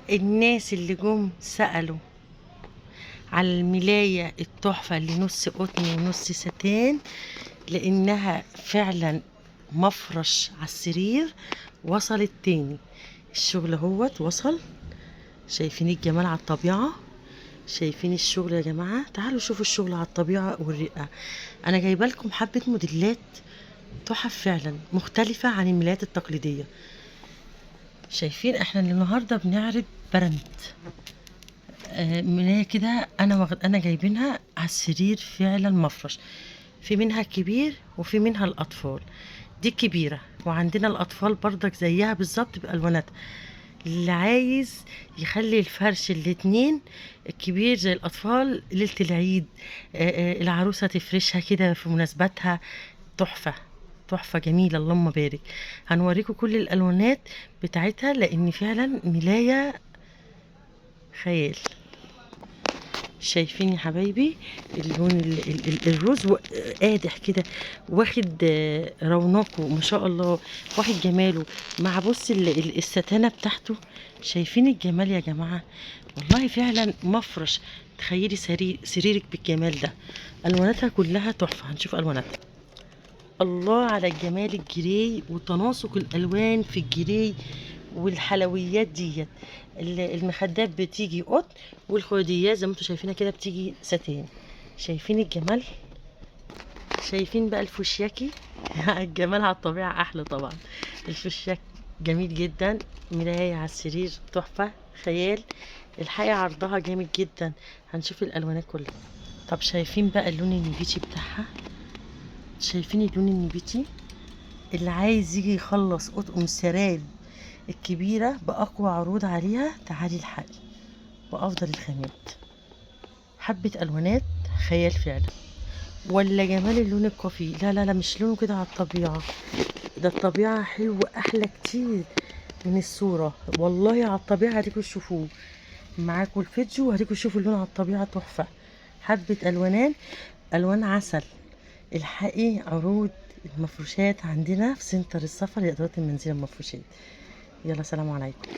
الناس اللي جم سألوا على الملاية التحفة اللي نص قطن ونص ستان، لانها فعلا مفرش على السرير. وصلت تاني الشغل اهوت وصل. شايفين الجمال على الطبيعة؟ شايفين الشغل يا جماعة؟ تعالوا شوفوا الشغل على الطبيعة والرقة. انا جايبه لكم حبة موديلات تحف فعلا مختلفة عن الملايات التقليدية. شايفين احنا النهاردة بنعرض براند ملاية كده. انا جايبينها على السرير فعلا مفرش. في منها الكبير وفي منها الاطفال. دي الكبيرة، وعندنا الاطفال برضك زيها بالظبط بالواناتها. اللي عايز يخلي الفرش الاتنين، الكبير زي الاطفال ليلة العيد، العروسة تفرشها كده في مناسباتها. تحفة تحفة جميلة اللهم بارك. هنوريكم كل الالوانات بتاعتها لان فعلا ملاية خيال. شايفين يا حبايبي اللون الروز قادح كده، واخد رونقه ما شاء الله، واخد جماله مع بص الستانة بتاعته. شايفين الجمال يا جماعة؟ والله فعلا مفرش. تخيلي سريرك بالجمال ده. الواناتها كلها تحفة. هنشوف الواناتها. الله على الجمال، الجري وتناسق الالوان في الجري والحلويات ديت. المخدات بتيجي قط، والخديات زي ما انتم شايفينها كده بتيجي ساتين. شايفين الجمال؟ شايفين بقى الفوشياكي؟ الجمال على الطبيعة احلى طبعا. الفوشياك جميل جدا. مراية على السرير تحفة خيال. الحقيقة عرضها جامد جدا. هنشوف الالوانات كلها. طب شايفين بقى اللون النبيتي بتاعها؟ شايفين اللون النبيتي؟ اللي عايز يجي يخلص اطقم سراير الكبيرة بأقوى عروض عليها، تعالي الحقي بأفضل الخامات. حبة ألوانات خيال فعلا. ولا جمال اللون الكافي؟ لا لا لا، مش لونه كده على الطبيعة. ده الطبيعة حلو أحلى كتير من الصورة. والله على الطبيعة هتيجوا تشوفوه معاكوا الفيديو وهتيجوا تشوفوا اللون على الطبيعة تحفة. حبة ألوانات، ألوان عسل. الحقي عروض المفروشات عندنا في سنتر السفر لإدارة المنزل المفروشات. يلا سلام عليكم.